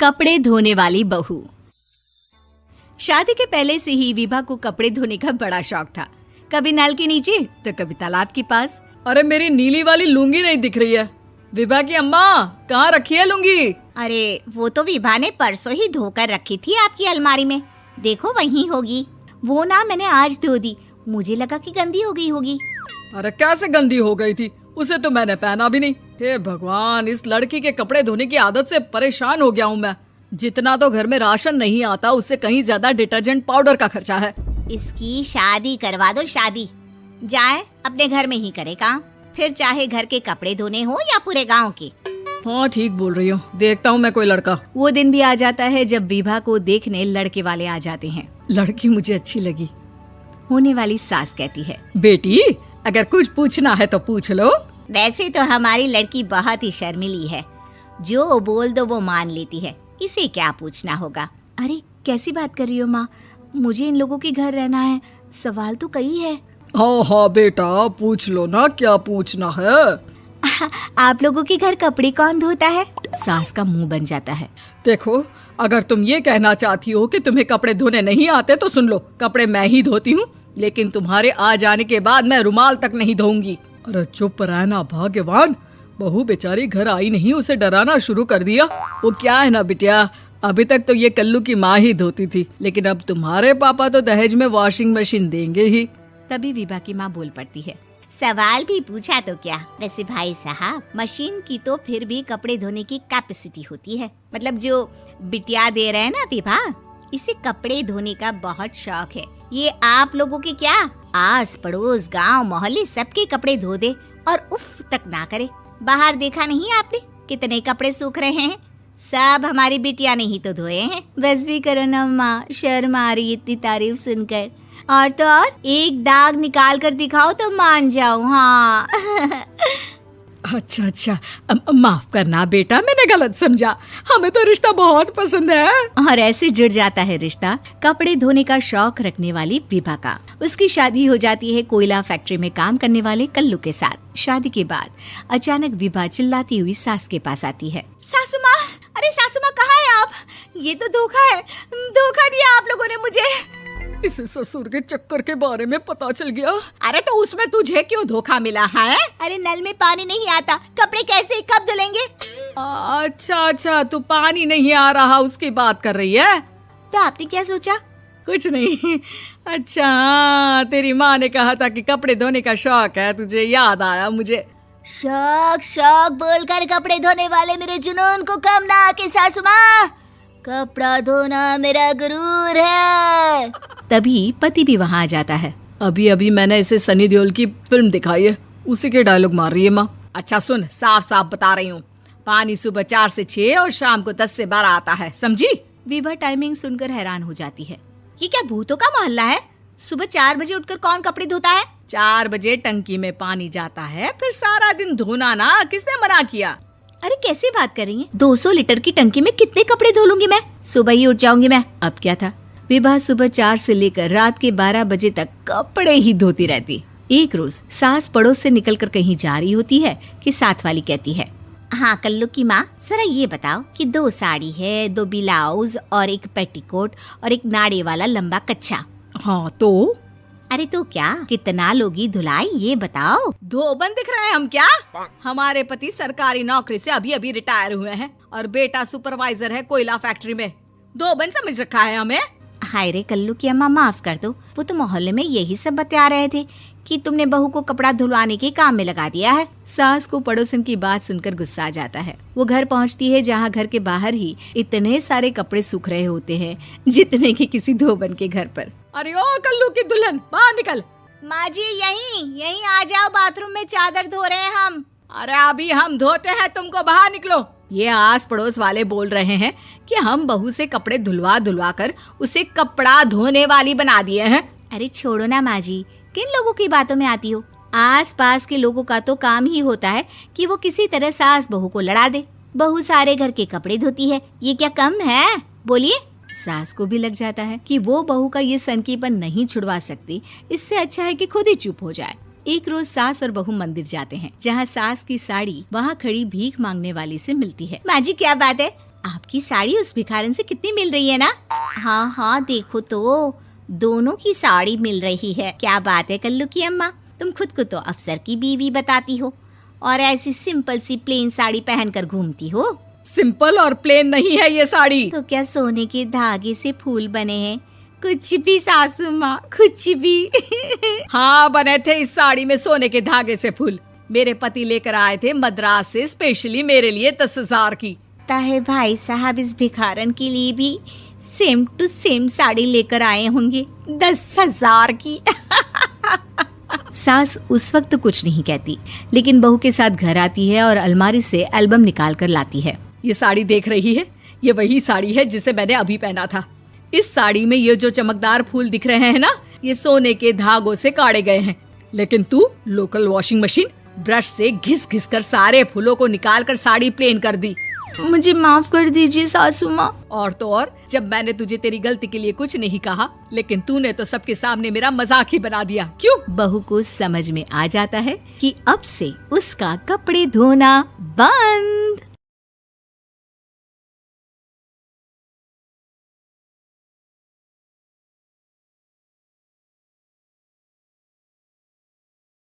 कपड़े धोने वाली बहू। शादी के पहले से ही विभा को कपड़े धोने का बड़ा शौक था। कभी नल के नीचे तो कभी तालाब के पास। अरे मेरी नीली वाली लुंगी नहीं दिख रही है। विभा की अम्मा, कहाँ रखी है लुंगी? अरे वो तो विभा ने परसों ही धोकर रखी थी आपकी अलमारी में, देखो वहीं होगी। वो ना मैंने आज धो दी, मुझे लगा कि गंदी हो गई होगी। अरे कैसे गंदी हो गई थी? उसे तो मैंने पहना भी नहीं। हे भगवान, इस लड़की के कपड़े धोने की आदत से परेशान हो गया हूँ मैं। जितना तो घर में राशन नहीं आता, उससे कहीं ज्यादा डिटर्जेंट पाउडर का खर्चा है। इसकी शादी करवा दो, शादी जाए अपने घर में ही करे काम, फिर चाहे घर के कपड़े धोने हो या पूरे गांव के। हाँ ठीक बोल रही हूँ, देखता हूँ मैं कोई लड़का। वो दिन भी आ जाता है जब विभा को देखने लड़के वाले आ जाते हैं। लड़की मुझे अच्छी लगी। होने वाली सास कहती है, बेटी अगर कुछ पूछना है तो पूछ लो। वैसे तो हमारी लड़की बहुत ही शर्मीली है, जो बोल दो वो मान लेती है, इसे क्या पूछना होगा। अरे कैसी बात कर रही हो माँ, मुझे इन लोगों के घर रहना है, सवाल तो कई है। हाँ हाँ बेटा, पूछ लो ना, क्या पूछना है। आप लोगों के घर कपड़े कौन धोता है? सास का मुंह बन जाता है। देखो, अगर तुम ये कहना चाहती हो कि तुम्हें कपड़े धोने नहीं आते तो सुन लो, कपड़े मैं ही धोती हूँ, लेकिन तुम्हारे आ जाने के बाद मैं रुमाल तक नहीं धोऊंगी। अरे चुप रहना भाग्यवान, बहू बेचारी घर आई नहीं, उसे डराना शुरू कर दिया। वो क्या है ना बिटिया, अभी तक तो ये कल्लू की माँ ही धोती थी, लेकिन अब तुम्हारे पापा तो दहेज में वॉशिंग मशीन देंगे ही। तभी विभा की माँ बोल पड़ती है, सवाल भी पूछा तो क्या। वैसे भाई साहब, मशीन की तो फिर भी कपड़े धोने की कैपेसिटी होती है। मतलब जो बिटिया दे रहे हैं ना विभा, इसे कपड़े धोने का बहुत शौक है। ये आप लोगों के क्या, आस पड़ोस गांव मोहल्ले सबके कपड़े धो दे और उफ तक ना करे। बाहर देखा नहीं आपने कितने कपड़े सूख रहे हैं? सब हमारी बिटिया ने ही तो धोए हैं। बस भी करो ना माँ, शर्म आ रही इतनी तारीफ सुनकर। और तो और एक दाग निकाल कर दिखाओ तो मान जाऊं। हाँ अच्छा, माफ करना बेटा, मैंने गलत समझा। हमें तो रिश्ता बहुत पसंद है। और ऐसे जुड़ जाता है रिश्ता कपड़े धोने का शौक रखने वाली विभा का। उसकी शादी हो जाती है कोयला फैक्ट्री में काम करने वाले कल्लू के साथ। शादी के बाद अचानक विभा चिल्लाती हुई सास के पास आती है। सासू माँ, अरे सासू माँ कहाँ है आप? ये तो धोखा है, धोखा दिया आप लोगों ने मुझे। इसे ससुर के चक्कर के बारे में पता चल गया। अरे तो उसमें तुझे क्यों धोखा मिला है? अरे नल में पानी नहीं आता, कपड़े कैसे कब धुलेंगे? अच्छा, तू पानी नहीं आ रहा उसकी बात कर रही है। तो आपने क्या सोचा? कुछ नहीं। अच्छा, तेरी माँ ने कहा था कि कपड़े धोने का शौक है तुझे, याद आया मुझे। शौक बोलकर कपड़े धोने वाले मेरे जुनून को कम ना आके सासू माँ, कपड़ा धोना मेरा गुरूर है। तभी पति भी वहाँ आ जाता है। अभी मैंने इसे सनी देओल की फिल्म दिखाई है, उसी के डायलॉग मार रही है माँ। अच्छा सुन, साफ साफ बता रही हूँ, पानी सुबह 4 से 6 और शाम को 10 से 12 आता है, समझी? विभा टाइमिंग सुनकर हैरान हो जाती है। ये क्या भूतों का मोहल्ला है? सुबह 4 बजे उठकर कौन कपड़े धोता है? 4 बजे टंकी में पानी जाता है, फिर सारा दिन धोना ना, किसने मना किया? अरे कैसी बात कर रही हैं? 200 लीटर की टंकी में कितने कपड़े धो लूंगी मैं? सुबह ही उठ जाऊंगी मैं। अब क्या था, विभा सुबह 4 से लेकर रात के 12 बजे तक कपड़े ही धोती रहती। एक रोज सास पड़ोस से निकलकर कहीं जा रही होती है कि साथ वाली कहती है, हाँ कल्लू की माँ, जरा ये बताओ कि 2 साड़ी है, 2 ब्लाउज और एक पेटीकोट और एक नाड़े वाला लंबा कच्छा। हाँ तो? अरे तो क्या, कितना लोगी धुलाई ये बताओ। धोबन दिख रहे हैं हम क्या? हमारे पति सरकारी नौकरी से अभी रिटायर हुए हैं और बेटा सुपरवाइजर है कोयला फैक्ट्री में। धोबन समझ रखा है हमें? हाय रे कल्लू की अम्मा, माफ कर दो, वो तो मोहल्ले में यही सब बता रहे थे कि तुमने बहू को कपड़ा धुलवाने के काम में लगा दिया है। सास को पड़ोसन की बात सुनकर गुस्सा आ जाता है। वो घर पहुंचती है जहां घर के बाहर ही इतने सारे कपड़े सूख रहे होते हैं जितने कि किसी धोबन के घर पर। अरे ओ कल्लू की दुल्हन, बाहर निकल। माँ जी यहीं आ जाओ, बाथरूम में चादर धो रहे हैं हम। अरे अभी हम धोते हैं, तुमको बाहर निकलो। ये आस पड़ोस वाले बोल रहे हैं कि हम बहू से कपड़े धुलवा कर उसे कपड़ा धोने वाली बना दिए हैं। अरे छोड़ो ना माँ जी, किन लोगों की बातों में आती हो? आस पास के लोगों का तो काम ही होता है कि वो किसी तरह सास बहू को लड़ा दे। बहू सारे घर के कपड़े धोती है, ये क्या कम है? बोलिए। सास को भी लग जाता है कि वो बहू का ये सनकीपन नहीं छुड़वा सकती, इससे अच्छा है कि खुद ही चुप हो जाए। एक रोज सास और बहू मंदिर जाते हैं, जहाँ सास की साड़ी वहाँ खड़ी भीख मांगने वाली से मिलती है। माँ जी क्या बात है, आपकी साड़ी उस भिखारन से कितनी मिल रही है ना? हाँ हाँ, देखो तो दोनों की साड़ी मिल रही है। क्या बात है कल्लू की अम्मा, तुम खुद को तो अफसर की बीवी बताती हो और ऐसी सिंपल सी प्लेन साड़ी पहनकर घूमती हो। सिंपल और प्लेन नहीं है ये साड़ी। तो क्या सोने के धागे से फूल बने हैं? कुछ भी सासू माँ, कुछ भी। हाँ, बने थे इस साड़ी में सोने के धागे से फूल। मेरे पति लेकर आए थे मद्रास से स्पेशली मेरे लिए 10,000 की। ताहे भाई साहब इस भिखारन के लिए भी सेम टू सेम साड़ी लेकर आए होंगे 10,000 की। सास उस वक्त कुछ नहीं कहती, लेकिन बहू के साथ घर आती है और अलमारी से एल्बम निकाल कर लाती है। ये साड़ी देख रही है, ये वही साड़ी है जिसे मैंने अभी पहना था। इस साड़ी में ये जो चमकदार फूल दिख रहे हैं ना, ये सोने के धागों से काढ़े गए हैं। लेकिन तू लोकल वॉशिंग मशीन ब्रश से घिस घिस कर सारे फूलों को निकाल कर साड़ी प्लेन कर दी। मुझे माफ कर दीजिए सासू माँ। और तो और, जब मैंने तुझे तेरी गलती के लिए कुछ नहीं कहा, लेकिन तूने तो सबके सामने मेरा मजाक ही बना दिया। क्यों? बहू को समझ में आ जाता है कि अब से उसका कपड़े धोना बंद।